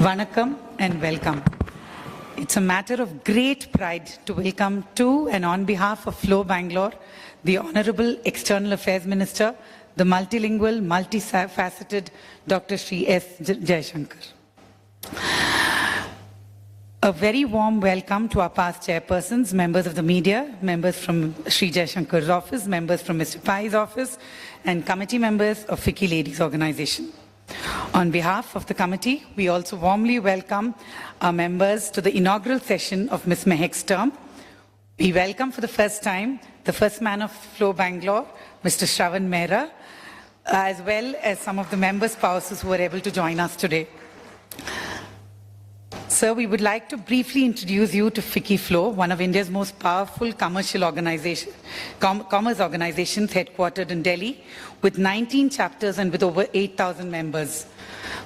Vanakkam and welcome. It's a matter of great pride to welcome to and on behalf of Flow Bangalore, the Honorable External Affairs Minister, the multilingual, multifaceted Dr. Sri S. Jaishankar. A very warm welcome to our past chairpersons, members of the media, members from Sri Jaishankar's office, members from Mr. Pai's office, and committee members of FICCI Ladies Organization. On behalf of the committee, we also warmly welcome our members to the inaugural session of Ms. Mehak's term. We welcome for the first time the first man of Flow Bangalore, Mr. Shravan Mehra, as well as some of the member spouses who were able to join us today. Sir, we would like to briefly introduce you to FICCI Flow, one of India's most powerful commerce organizations headquartered in Delhi, with 19 chapters and with over 8,000 members.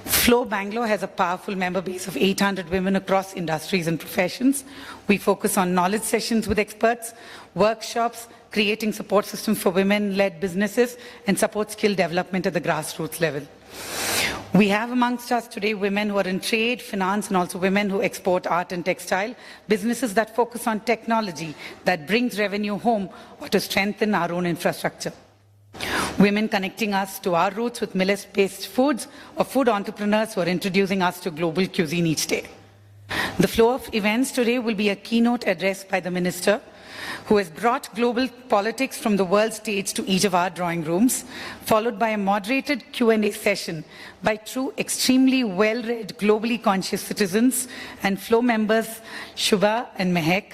Flow Bangalore has a powerful member base of 800 women across industries and professions. We focus on knowledge sessions with experts, workshops, creating support systems for women-led businesses, and support skill development at the grassroots level. We have amongst us today women who are in trade, finance, and also women who export art and textile, businesses that focus on technology that brings revenue home or to strengthen our own infrastructure. Women connecting us to our roots with millet-based foods, or food entrepreneurs who are introducing us to global cuisine each day. The flow of events today will be a keynote address by the Minister, who has brought global politics from the world stage to each of our drawing rooms, followed by a moderated Q&A session by two extremely well-read, globally conscious citizens and Flow members, Shubha and Mehak.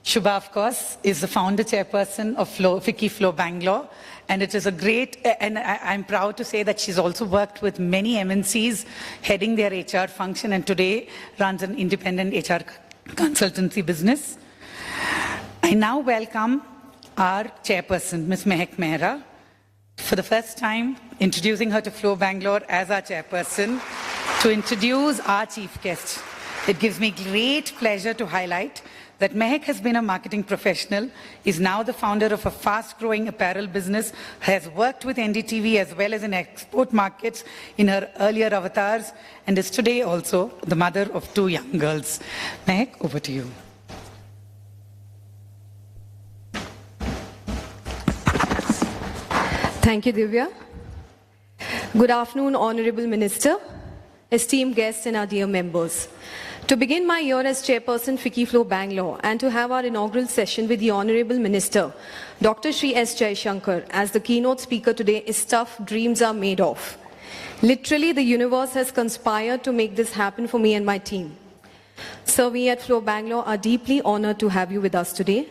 Shubha, of course, is the founder chairperson of FICCI Flow Bangalore, and it is a great, and I'm proud to say that she's also worked with many MNCs heading their HR function, and today runs an independent HR consultancy business. I now welcome our chairperson, Ms. Mehak Mehra, for the first time introducing her to Flow Bangalore as our chairperson, to introduce our chief guest. It gives me great pleasure to highlight that Mehak has been a marketing professional, is now the founder of a fast-growing apparel business, has worked with NDTV as well as in export markets in her earlier avatars, and is today also the mother of two young girls. Mehak, over to you. Thank you, Divya. Good afternoon, Honorable Minister, esteemed guests and our dear members. To begin my year as Chairperson FICCI Flow Bangalore and to have our inaugural session with the Honorable Minister, Dr. Sri S. Jaishankar, as the keynote speaker today is stuff dreams are made of. Literally, the universe has conspired to make this happen for me and my team. So we at Flow Bangalore are deeply honored to have you with us today.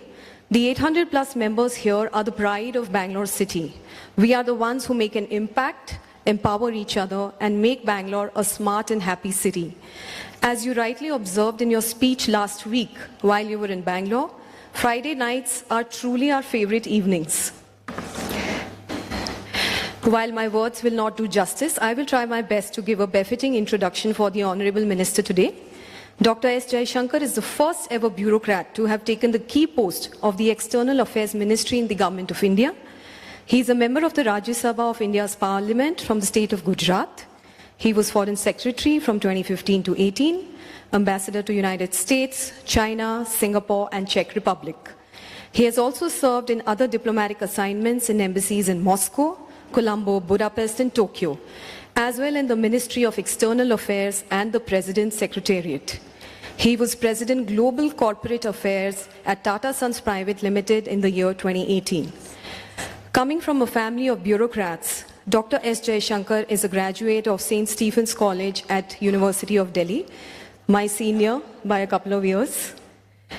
The 800 plus members here are the pride of Bangalore city. We are the ones who make an impact, empower each other, and make Bangalore a smart and happy city. As you rightly observed in your speech last week while you were in Bangalore, Friday nights are truly our favorite evenings. While my words will not do justice, I will try my best to give a befitting introduction for the Honorable Minister today. Dr. S. Jaishankar is the first ever bureaucrat to have taken the key post of the External Affairs Ministry in the Government of India. He is a member of the Rajya Sabha of India's Parliament from the state of Gujarat. He was Foreign Secretary from 2015 to 18, Ambassador to United States, China, Singapore, and Czech Republic. He has also served in other diplomatic assignments in embassies in Moscow, Colombo, Budapest, and Tokyo, as well in the Ministry of External Affairs and the President's Secretariat. He was President Global Corporate Affairs at Tata Sons Private Limited in the year 2018. Coming from a family of bureaucrats, Dr. S. Jaishankar is a graduate of St. Stephen's College at University of Delhi, my senior by a couple of years.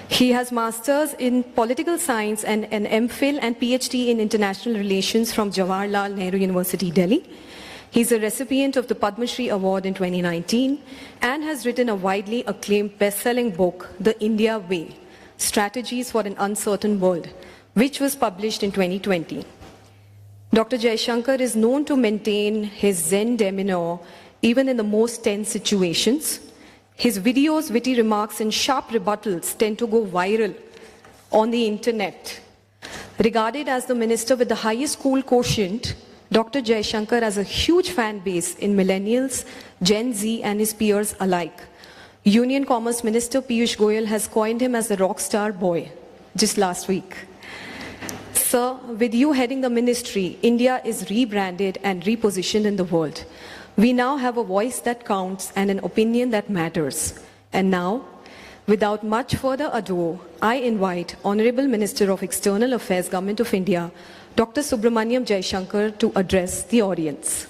He has masters in political science and an MPhil and PhD in international relations from Jawaharlal Nehru University, Delhi. He's a recipient of the Padma Shri Award in 2019 and has written a widely acclaimed best-selling book, The India Way, Strategies for an Uncertain World, which was published in 2020. Dr. Jaishankar is known to maintain his zen demeanor even in the most tense situations. His videos, witty remarks, and sharp rebuttals tend to go viral on the internet. Regarded as the minister with the highest cool quotient Dr. Jaishankar has a huge fan base in millennials, Gen Z and his peers alike. Union Commerce Minister Piyush Goyal has coined him as the rock star boy just last week. Sir, with you heading the ministry, India is rebranded and repositioned in the world. We now have a voice that counts and an opinion that matters. And now, without much further ado, I invite Honorable Minister of External Affairs, Government of India, Dr. Subramaniam Jaishankar to address the audience.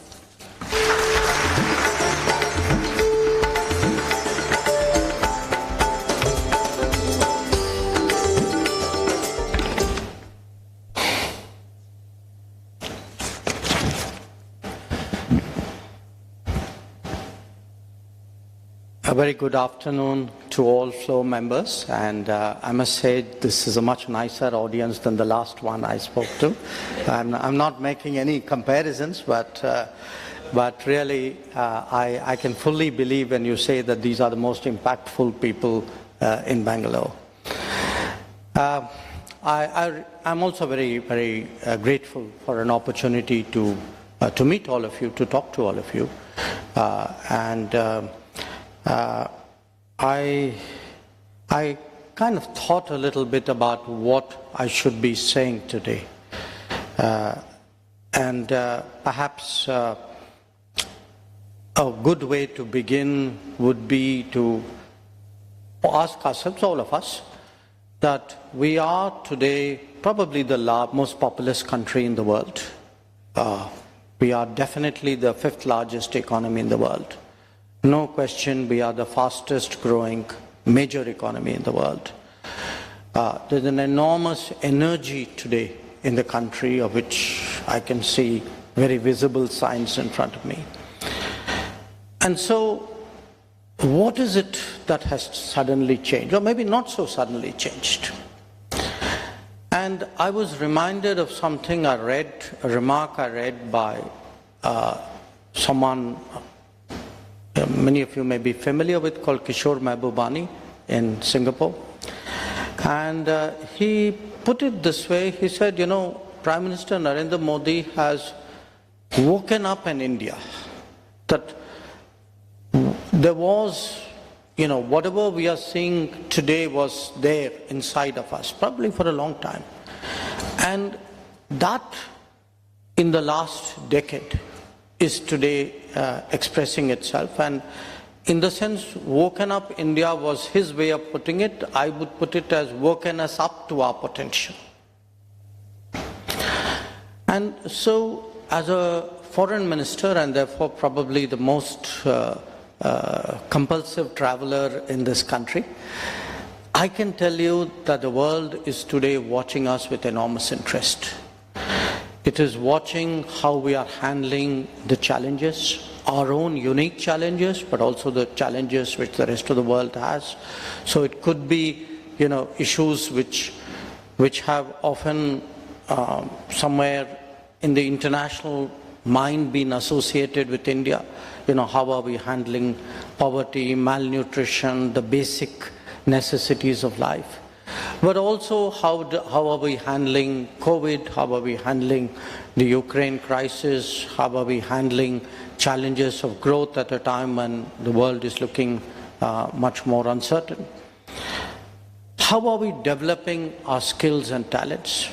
A very good afternoon to all floor members, and I must say this is a much nicer audience than the last one I spoke to. I'm not making any comparisons, but really I can fully believe when you say that these are the most impactful people in Bangalore. I'm also very grateful for an opportunity to meet all of you, to talk to all of you, I kind of thought a little bit about what I should be saying today. Perhaps a good way to begin would be to ask ourselves, all of us, that we are today probably the most populous country in the world. We are definitely the 5th largest economy in the world. No question, we are the fastest growing major economy in the world. There's an enormous energy today in the country, of which I can see very visible signs in front of me. And so, what is it that has suddenly changed, or maybe not so suddenly changed? And I was reminded of something I read, a remark I read by someone many of you may be familiar with, called Kishore Mahbubani in Singapore. And he put it this way, he said, you know, Prime Minister Narendra Modi has woken up in India, that there was, you know, whatever we are seeing today was there inside of us, probably for a long time. And that, in the last decade, is today expressing itself, and in the sense woken up India was his way of putting it. I would put it as woken us up to our potential. And so as a foreign minister, and therefore probably the most compulsive traveler in this country, I can tell you that the world is today watching us with enormous interest. It is watching how we are handling the challenges, our own unique challenges, but also the challenges which the rest of the world has. So it could be, you know, issues which have often somewhere in the international mind been associated with India. You know, how are we handling poverty, malnutrition, the basic necessities of life? But also how are we handling COVID, how are we handling the Ukraine crisis, how are we handling challenges of growth at a time when the world is looking much more uncertain. How are we developing our skills and talents?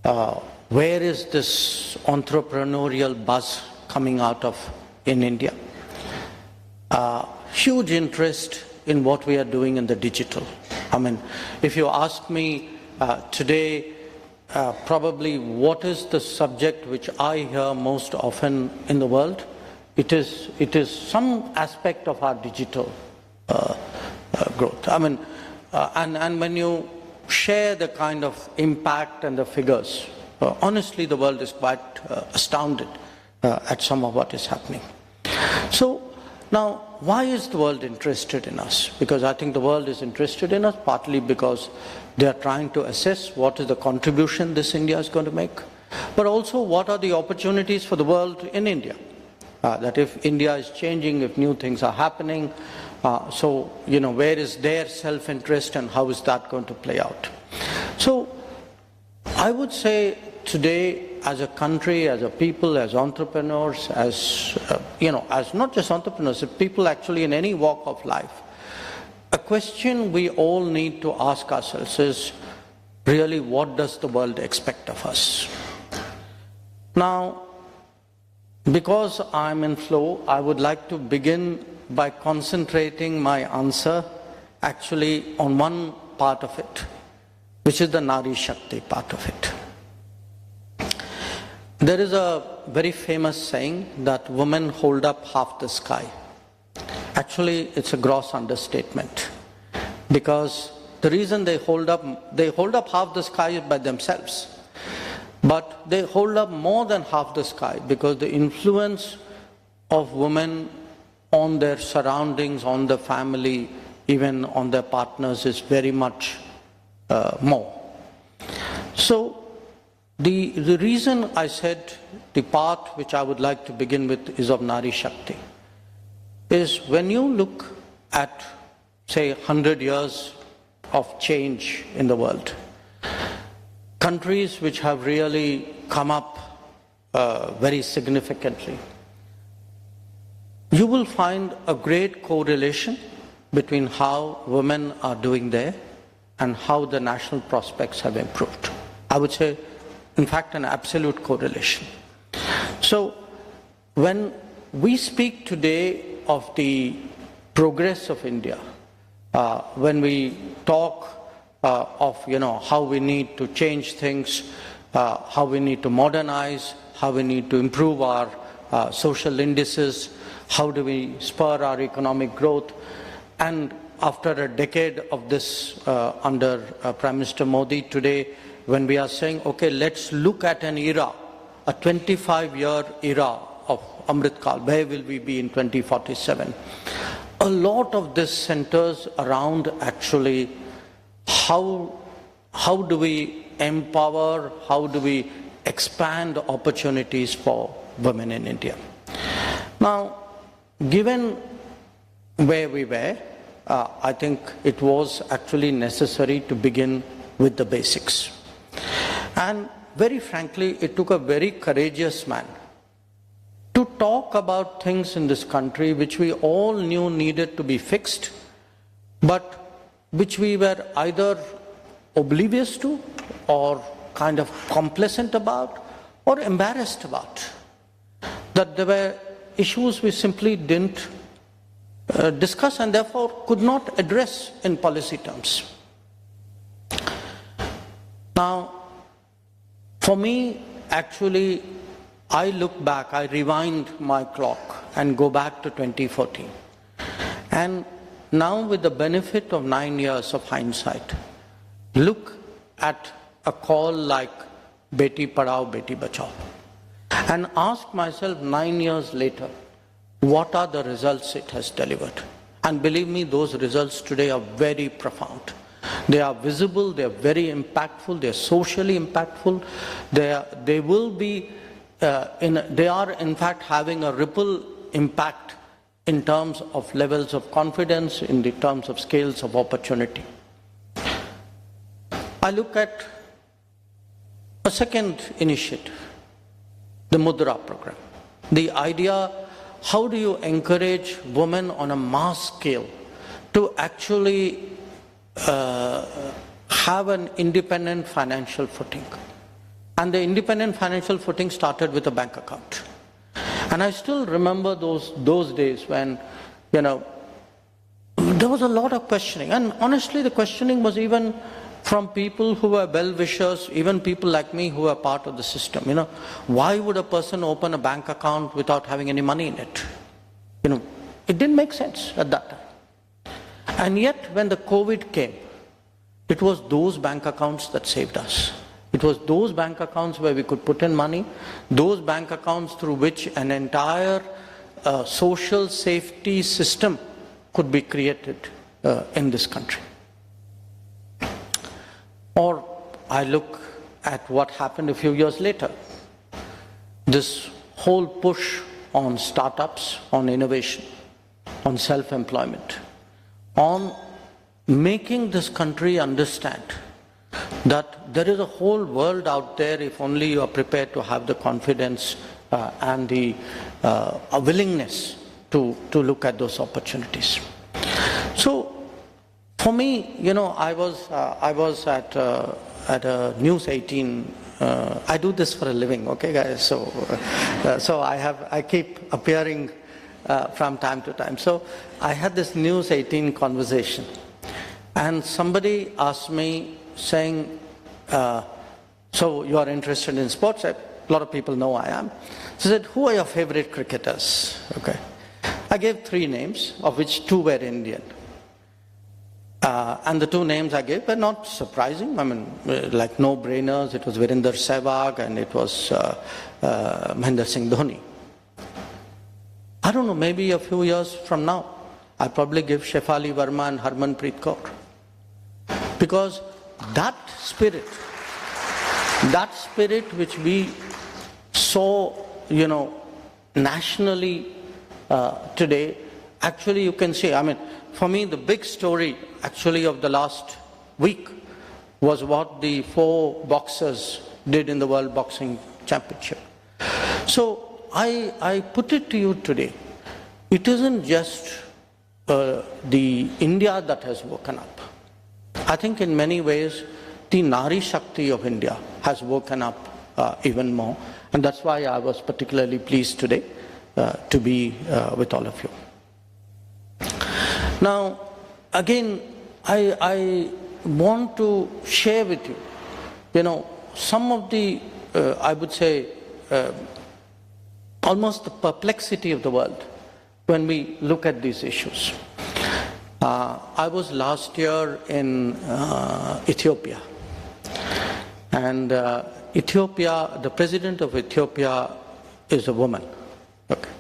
Where is this entrepreneurial buzz coming out of in India? Huge interest in what we are doing in the digital. I mean, if you ask me today, probably what is the subject which I hear most often in the world, it is some aspect of our digital growth. I mean, and when you share the kind of impact and the figures, honestly the world is quite astounded at some of what is happening. So now, why is the world interested in us? Because I think the world is interested in us partly because they are trying to assess what is the contribution this India is going to make, but also what are the opportunities for the world in India. That if India is changing, if new things are happening, so, you know, where is their self-interest and how is that going to play out? So, I would say today as a country, as a people, as entrepreneurs, as as not just entrepreneurs, people actually in any walk of life, a question we all need to ask ourselves is, really, what does the world expect of us? Now, because I'm in flow, I would like to begin by concentrating my answer actually on one part of it, which is the Nari Shakti part of it. There is a very famous saying that women hold up half the sky. Actually, it's a gross understatement, because the reason they hold up half the sky by themselves, but they hold up more than half the sky because the influence of women on their surroundings, on the family, even on their partners is very much more. So the reason I said the part which I would like to begin with is of Nari Shakti is when you look at, say, 100 years of change in the world, countries which have really come up very significantly, you will find a great correlation between how women are doing there and how the national prospects have improved. I would say, in fact, an absolute correlation. So when we speak today of the progress of India, when we talk of how we need to change things, how we need to modernize, how we need to improve our social indices, how do we spur our economic growth, and after a decade of this under Prime Minister Modi, today when we are saying, okay, let's look at an era, a 25-year era of Amrit Kal, where will we be in 2047? A lot of this centers around actually how do we empower, how do we expand opportunities for women in India. Now, given where we were, I think it was actually necessary to begin with the basics. And very frankly, it took a very courageous man to talk about things in this country which we all knew needed to be fixed, but which we were either oblivious to or kind of complacent about or embarrassed about. That there were issues we simply didn't discuss and therefore could not address in policy terms. Now, for me, actually, I look back, I rewind my clock and go back to 2014. And now with the benefit of 9 years of hindsight, look at a call like Beti Padhao, Beti Bachao and ask myself 9 years later, what are the results it has delivered? And believe me, those results today are very profound. They are visible, they are very impactful, they are socially impactful, they are in fact having a ripple impact in terms of levels of confidence, in the terms of scales of opportunity. I look at a second initiative, the Mudra program. The idea, how do you encourage women on a mass scale to actually have an independent financial footing? And the independent financial footing started with a bank account. And I still remember those days when, there was a lot of questioning. And honestly, the questioning was even from people who were well-wishers, even people like me who were part of the system. Why would a person open a bank account without having any money in it? It didn't make sense at that time. And yet, when the COVID came, it was those bank accounts that saved us. It was those bank accounts where we could put in money, those bank accounts through which an entire social safety system could be created in this country. Or I look at what happened a few years later. This whole push on startups, on innovation, on self-employment, on making this country understand that there is a whole world out there if only you are prepared to have the confidence and the willingness to look at those opportunities. So for me, I was at a News 18. I do this for a living, okay, guys? So I keep appearing from time to time. So I had this News 18 conversation, and somebody asked me, saying, so you are interested in sports? A lot of people know I am. She said, who are your favorite cricketers? Okay. I gave 3 names, of which 2 were Indian. And the 2 names I gave were not surprising. I mean, like no-brainers. It was Virender Sehwag and it was Mahendra Singh Dhoni. I don't know, maybe a few years from now, I'll probably give Shefali Verma and Harmanpreet Kaur. Because that spirit which we saw, nationally today, actually you can see, I mean, for me the big story actually of the last week was what the 4 boxers did in the World Boxing Championship. So I put it to you today, it isn't just the India that has woken up. I think in many ways, the Nari Shakti of India has woken up even more. And that's why I was particularly pleased today to be with all of you. Now, again, I want to share with you, some of the, I would say, almost the perplexity of the world when we look at these issues. I was last year in Ethiopia, and Ethiopia, the president of Ethiopia is a woman. Okay.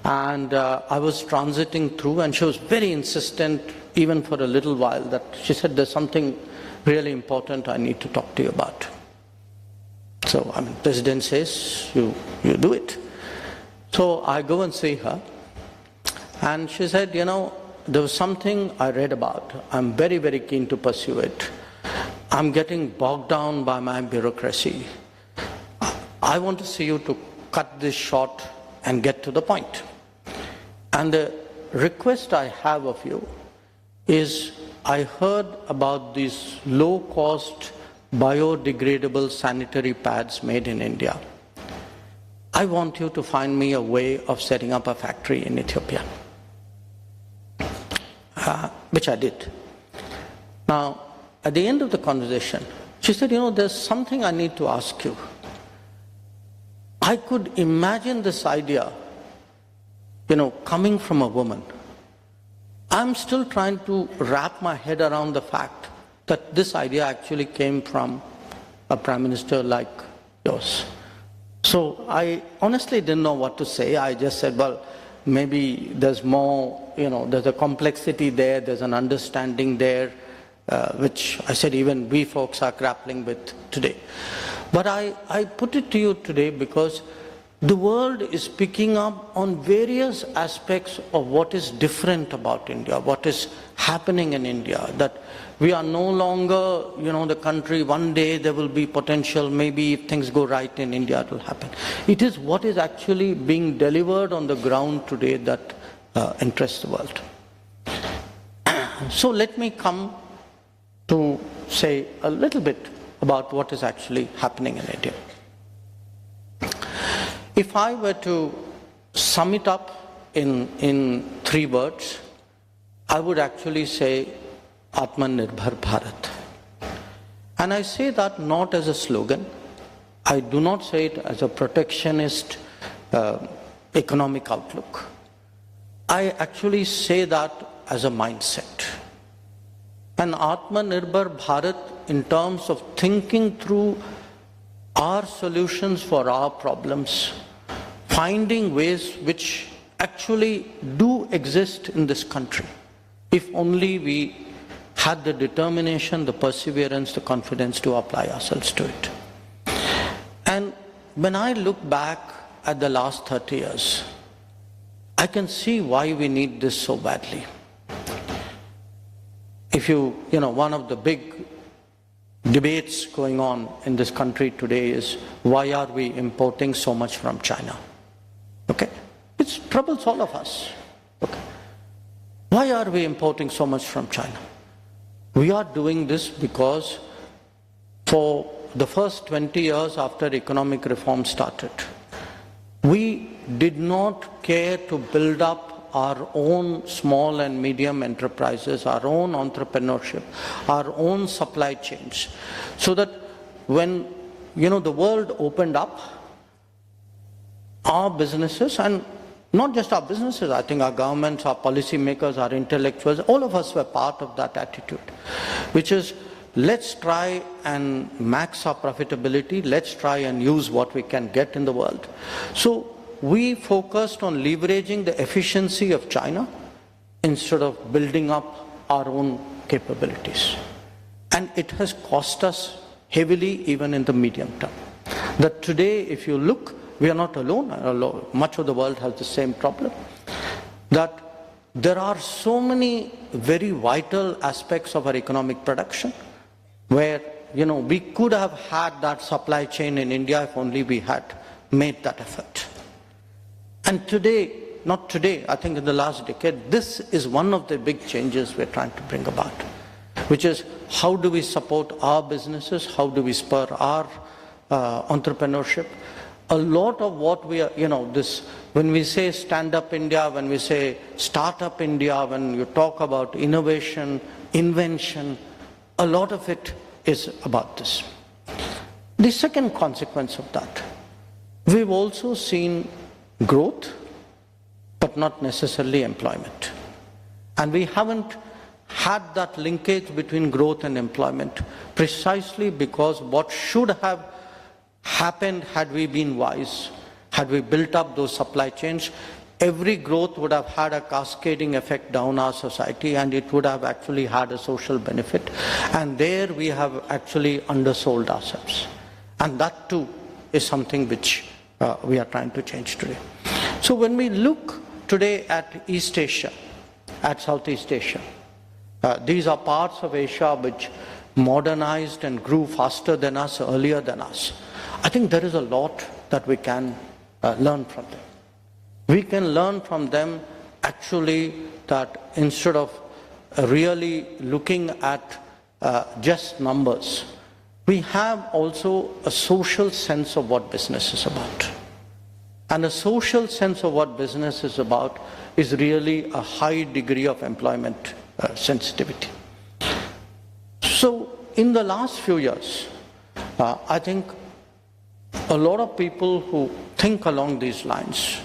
And I was transiting through, and she was very insistent, even for a little while, that she said, there's something really important I need to talk to you about. So, I mean, president says, you do it. So I go and see her, and she said, there was something I read about. I'm very, very keen to pursue it. I'm getting bogged down by my bureaucracy. I want to see you to cut this short and get to the point. And the request I have of you is, I heard about these low-cost biodegradable sanitary pads made in India. I want you to find me a way of setting up a factory in Ethiopia. Which I did. Now, at the end of the conversation, she said, there's something I need to ask you. I could imagine this idea, coming from a woman. I'm still trying to wrap my head around the fact that this idea actually came from a prime minister like yours. So I honestly didn't know what to say. I just said, well, maybe there's more, there's a complexity there, there's an understanding there, which I said even we folks are grappling with today. But I put it to you today because the world is picking up on various aspects of what is different about India, what is happening in India, that we are no longer, the country, one day there will be potential, maybe if things go right in India it will happen. It is what is actually being delivered on the ground today that interests the world. So let me come to say a little bit about what is actually happening in India. If I were to sum it up in 3 words, I would actually say Atmanirbhar Bharat. And I say that not as a slogan. I do not say it as a protectionist economic outlook. I actually say that as a mindset. And Atmanirbhar Bharat in terms of thinking through our solutions for our problems, finding ways which actually do exist in this country, if only we had the determination, the perseverance, the confidence to apply ourselves to it. And when I look back at the last 30 years, I can see why we need this so badly. If one of the big debates going on in this country today is, why are we importing so much from China? Okay? It troubles all of us. Okay? Why are we importing so much from China? We are doing this because for the first 20 years after economic reform started, we did not care to build up our own small and medium enterprises, our own entrepreneurship, our own supply chains, so that when the world opened up, our businesses, and not just our businesses, I think our governments, our policymakers, our intellectuals, all of us were part of that attitude, which is, let's try and max our profitability, let's try and use what we can get in the world. So we focused on leveraging the efficiency of China instead of building up our own capabilities. And it has cost us heavily even in the medium term. That today, if you look, we are not alone. Much of the world has the same problem. That there are so many very vital aspects of our economic production where, we could have had that supply chain in India if only we had made that effort. And today, not today, I think in the last decade, this is one of the big changes we're trying to bring about, which is, how do we support our businesses? How do we spur our entrepreneurship? A lot of what we are, when we say Stand Up India, when we say Startup India, when you talk about innovation, invention, a lot of it is about this. The second consequence of that, we've also seen growth, but not necessarily employment. And we haven't had that linkage between growth and employment, precisely because what should have happened had we been wise, had we built up those supply chains, every growth would have had a cascading effect down our society, and it would have actually had a social benefit. And there we have actually undersold ourselves. And that too is something which we are trying to change today. So when we look today at East Asia, at Southeast Asia, these are parts of Asia which modernized and grew faster than us, earlier than us. I think there is a lot that we can learn from them. We can learn from them actually that instead of really looking at just numbers, we have also a social sense of what business is about. And a social sense of what business is about is really a high degree of employment sensitivity. So in the last few years, I think a lot of people who think along these lines,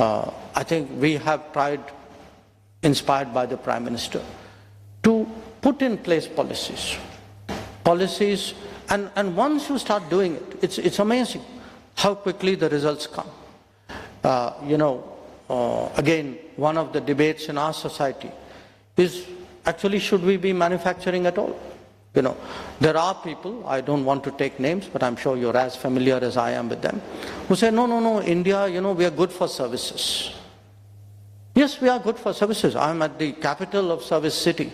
I think we have tried, inspired by the Prime Minister, to put in place policies, and once you start doing it, it's amazing how quickly the results come. Again, one of the debates in our society is actually, should we be manufacturing at all? There are people, I don't want to take names, but I'm sure you're as familiar as I am with them, who say, no, India, we are good for services. Yes, we are good for services. I'm at the capital of service city.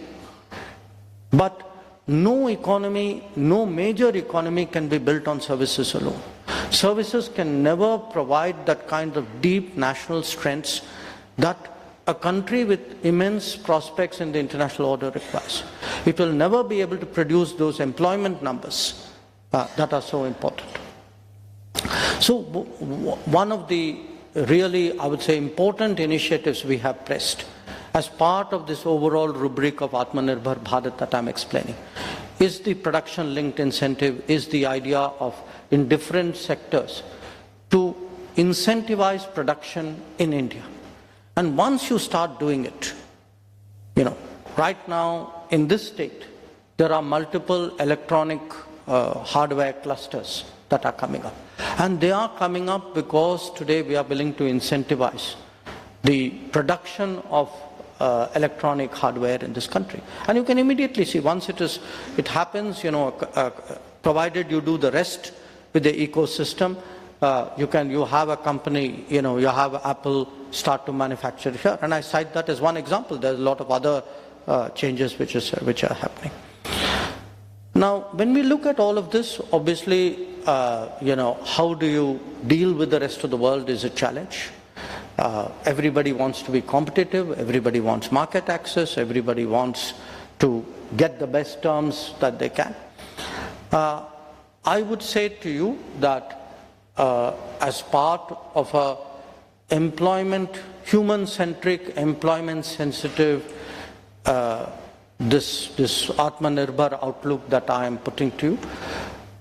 But no economy, no major economy can be built on services alone. Services can never provide that kind of deep national strengths that a country with immense prospects in the international order requires. It will never be able to produce those employment numbers that are so important. So one of the really, I would say, important initiatives we have pressed as part of this overall rubric of Atmanirbhar Bharat that I'm explaining is the production-linked incentive, is the idea of, in different sectors, to incentivize production in India. And once you start doing it, right now in this state, there are multiple electronic hardware clusters that are coming up. And they are coming up because today we are willing to incentivize the production of electronic hardware in this country. And you can immediately see, once it happens, provided you do the rest with the ecosystem, you have a company, you have Apple start to manufacture here. And I cite that as one example. There's a lot of other changes which are happening. Now, when we look at all of this, obviously, how do you deal with the rest of the world is a challenge. Everybody wants to be competitive, everybody wants market access, everybody wants to get the best terms that they can. I would say to you that as part of a human-centric, employment-sensitive, this Atmanirbhar outlook that I am putting to you,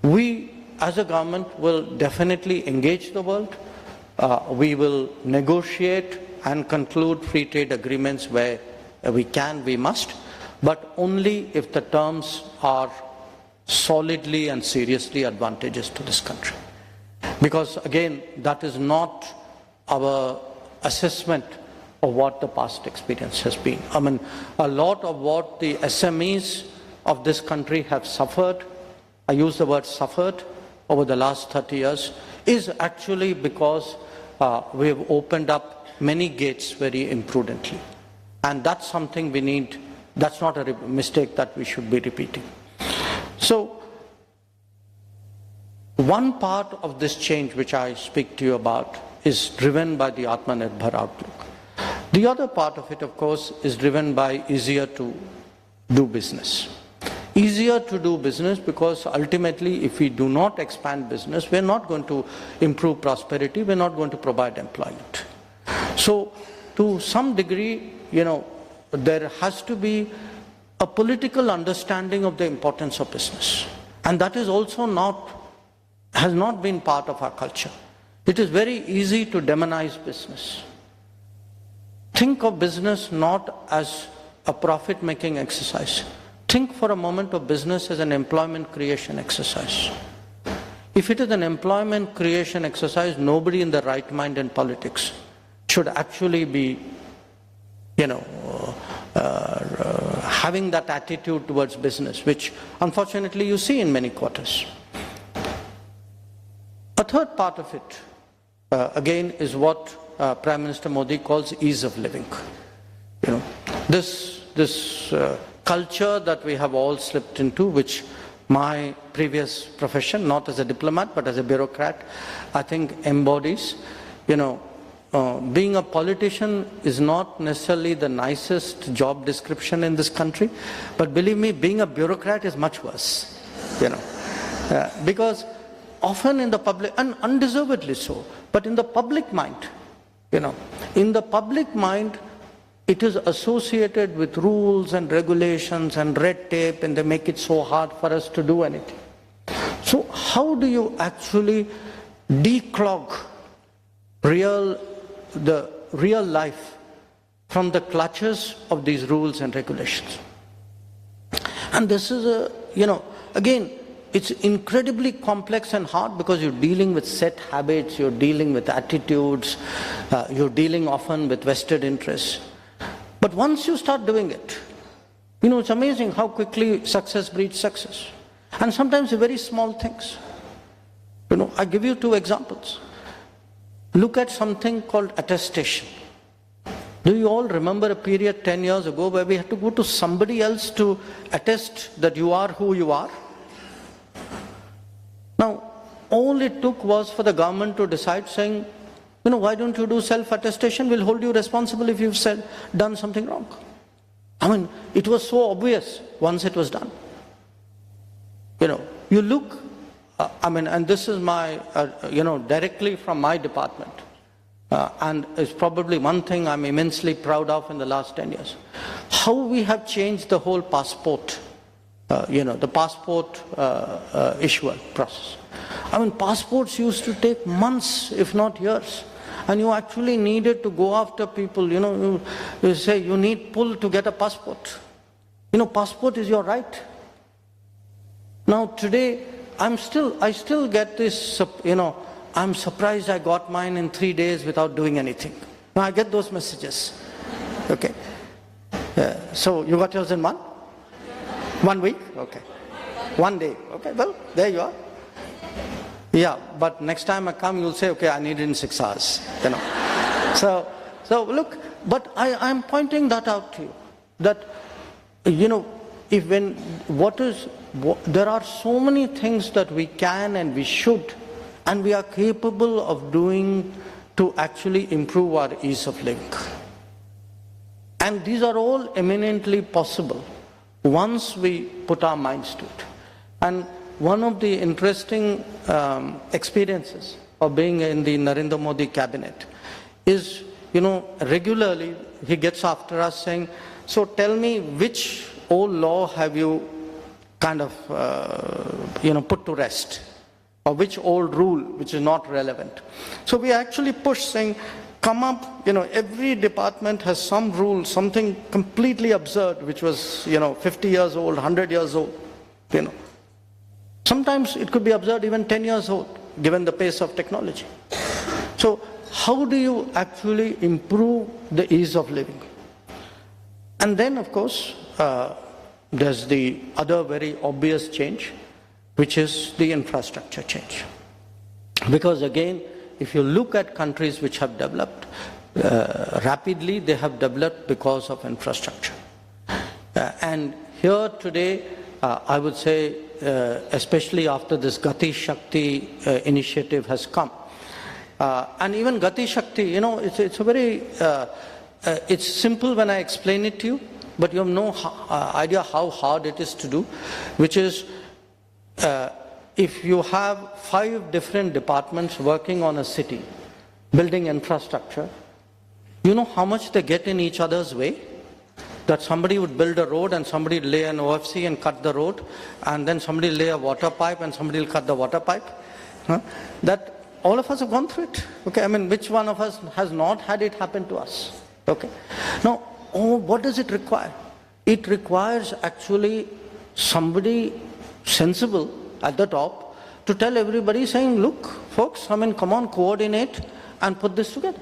we as a government will definitely engage the world. We will negotiate and conclude free trade agreements where we can, we must, but only if the terms are solidly and seriously advantageous to this country. Because again, that is not our assessment of what the past experience has been. I mean, a lot of what the SMEs of this country have suffered, I use the word suffered, over the last 30 years, is actually because we have opened up many gates very imprudently. And that's something we need, that's not a mistake that we should be repeating. So, one part of this change which I speak to you about is driven by the Atmanirbhar outlook. The other part of it, of course, is driven by easier to do business. Easier to do business because ultimately if we do not expand business, we're not going to improve prosperity, we're not going to provide employment. So to some degree, there has to be a political understanding of the importance of business. And that is also has not been part of our culture. It is very easy to demonize business. Think of business not as a profit-making exercise. Think for a moment of business as an employment creation exercise. If it is an employment creation exercise, nobody in their right mind in politics should actually be, having that attitude towards business, which unfortunately you see in many quarters. A third part of it, again, is what Prime Minister Modi calls ease of living. This culture that we have all slipped into, which my previous profession, not as a diplomat but as a bureaucrat, I think embodies. Being a politician is not necessarily the nicest job description in this country, but believe me, being a bureaucrat is much worse. Because often in the public, and undeservedly so, but in the public mind, it is associated with rules and regulations and red tape, and they make it so hard for us to do anything. So how do you actually declog the real life from the clutches of these rules and regulations? And this is again, it's incredibly complex and hard because you're dealing with set habits, you're dealing with attitudes, you're dealing often with vested interests. But once you start doing it, it's amazing how quickly success breeds success. And sometimes very small things. I give you two examples. Look at something called attestation. Do you all remember a period 10 years ago where we had to go to somebody else to attest that you are who you are? Now, all it took was for the government to decide saying, why don't you do self-attestation? We'll hold you responsible if you've done something wrong. I mean, it was so obvious once it was done. You look, and this is my, directly from my department, and it's probably one thing I'm immensely proud of in the last 10 years. How we have changed the whole passport, the passport issuer process. Passports used to take months, if not years. And you actually needed to go after people, you say you need pull to get a passport. Passport is your right. Now today, I still get this, I'm surprised I got mine in 3 days without doing anything. Now I get those messages. Okay. So you got yours in 1 week? Okay. 1 day. Okay, well, there you are. Yeah, but next time I come, you'll say, okay, I need it in 6 hours. So look, but I'm pointing that out to you, that, there are so many things that we can and we should and we are capable of doing to actually improve our ease of living. And these are all eminently possible once we put our minds to it. And one of the interesting experiences of being in the Narendra Modi cabinet is, regularly he gets after us saying, so tell me which old law have you kind of, put to rest, or which old rule which is not relevant. So we actually push saying, come up, every department has some rule, something completely absurd, which was, 50 years old, 100 years old, Sometimes it could be absurd even 10 years old, given the pace of technology. So how do you actually improve the ease of living? And then, of course, there's the other very obvious change, which is the infrastructure change. Because again, if you look at countries which have developed rapidly, they have developed because of infrastructure. And here today, I would say, especially after this Gati Shakti initiative has come, and even Gati Shakti, it's a very, it's simple when I explain it to you, but you have no idea how hard it is to do, which is, if you have 5 different departments working on a city, building infrastructure, you know how much they get in each other's way? That somebody would build a road and somebody would lay an OFC and cut the road, and then somebody will lay a water pipe and somebody will cut the water pipe. That all of us have gone through it. Okay, I mean, which one of us has not had it happen to us? Okay. Now, what does it require? It requires actually somebody sensible at the top to tell everybody saying, look, folks, I mean, come on, coordinate and put this together.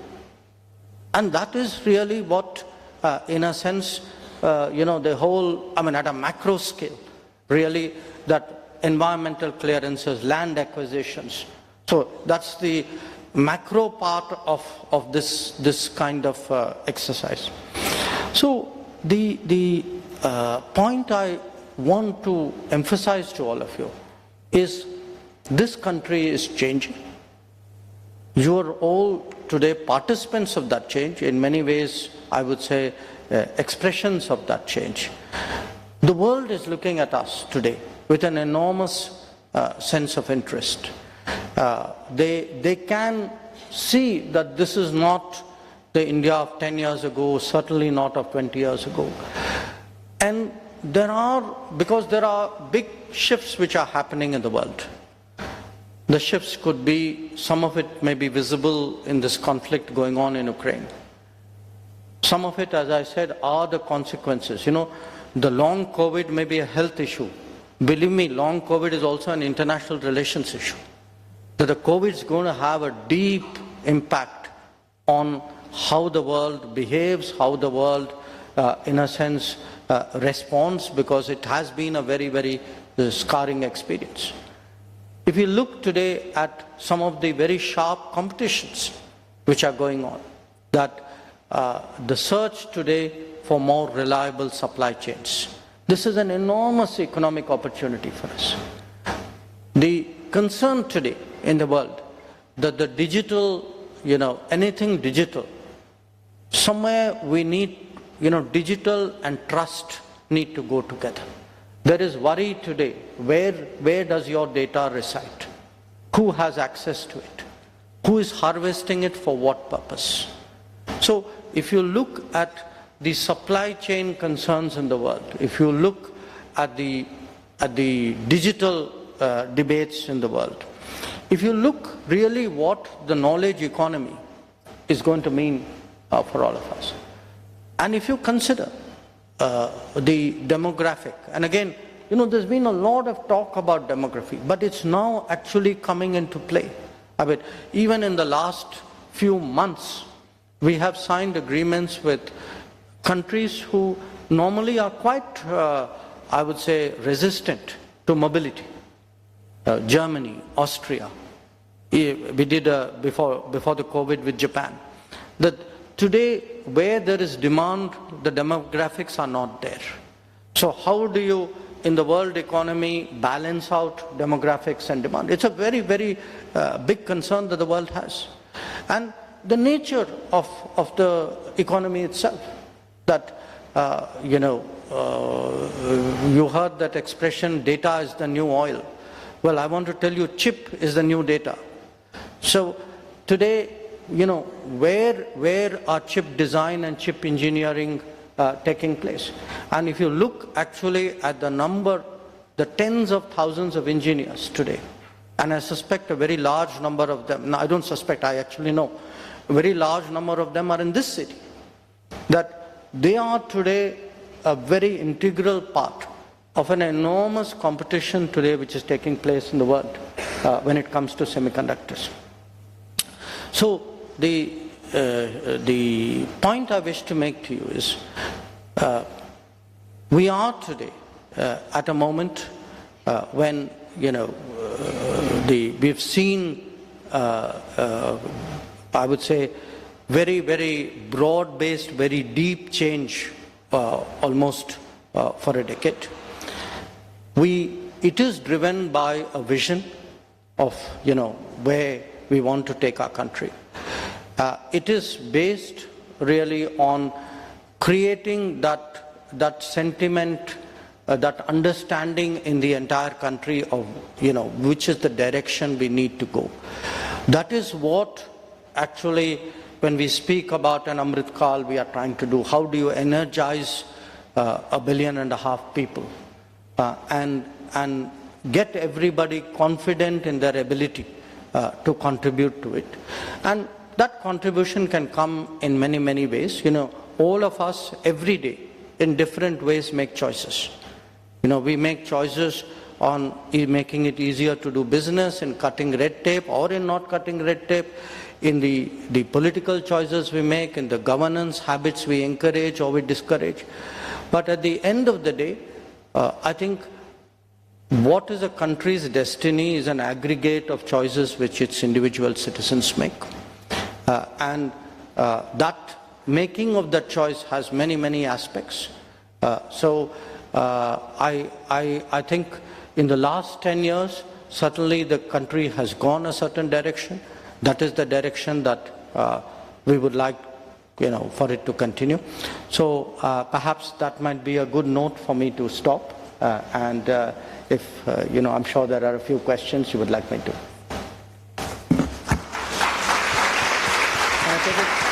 And that is really what, in a sense, the whole, I mean, at a macro scale, really, that environmental clearances, land acquisitions. So that's the macro part of this kind of exercise. So the point I want to emphasize to all of you is this country is changing. You are all today participants of that change. In many ways, I would say, expressions of that change. The world is looking at us today with an enormous sense of interest. They can see that this is not the India of 10 years ago, certainly not of 20 years ago. And because there are big shifts which are happening in the world. The shifts could be, some of it may be visible in this conflict going on in Ukraine. Some of it, as I said, are the consequences. The long COVID may be a health issue. Believe me, long COVID is also an international relations issue. That the COVID is going to have a deep impact on how the world behaves, how the world, in a sense, responds, because it has been a very, very scarring experience. If you look today at some of the very sharp competitions which are going on, that the search today for more reliable supply chains, this is an enormous economic opportunity for us. The concern today in the world that the digital, anything digital, somewhere we need, digital and trust need to go together. There is worry today, where does your data reside? Who has access to it? Who is harvesting it for what purpose? So if you look at the supply chain concerns in the world, if you look at the digital debates in the world, if you look really what the knowledge economy is going to mean for all of us, and if you consider the demographic, and again, there's been a lot of talk about demography, but it's now actually coming into play. I mean, even in the last few months, we have signed agreements with countries who normally are quite, I would say, resistant to mobility. Germany, Austria. We did before the COVID with Japan. That today, where there is demand, the demographics are not there. So how do you in the world economy balance out demographics and demand. It's a very, very big concern that the world has. And the nature of the economy itself, that, you heard that expression, data is the new oil. Well, I want to tell you, chip is the new data. So today, where are chip design and chip engineering taking place? And if you look actually at the number, the tens of thousands of engineers today, and I suspect a very large number of them, no, I don't suspect, I actually know, a very large number of them are in this city, that they are today a very integral part of an enormous competition today which is taking place in the world when it comes to semiconductors. So the point I wish to make to you is we are today at a moment when we've seen I would say very, very broad-based, very deep change almost for a decade. It is driven by a vision of where we want to take our country. It is based really on creating that sentiment, that understanding in the entire country of which is the direction we need to go. That is what actually, when we speak about an Amrit Kaal, we are trying to do. How do you energize 1.5 billion people and get everybody confident in their ability to contribute to it? And that contribution can come in many, many ways. All of us every day in different ways make choices. We make choices on making it easier to do business, in cutting red tape or in not cutting red tape, in the political choices we make, in the governance habits we encourage or we discourage. But at the end of the day, I think what is a country's destiny is an aggregate of choices which its individual citizens make. And that making of that choice has many, many aspects. So I think in the last 10 years, certainly the country has gone a certain direction. That is the direction that we would like for it to continue. So perhaps that might be a good note for me to stop. And if, I'm sure there are a few questions you would like me to. Can I take it?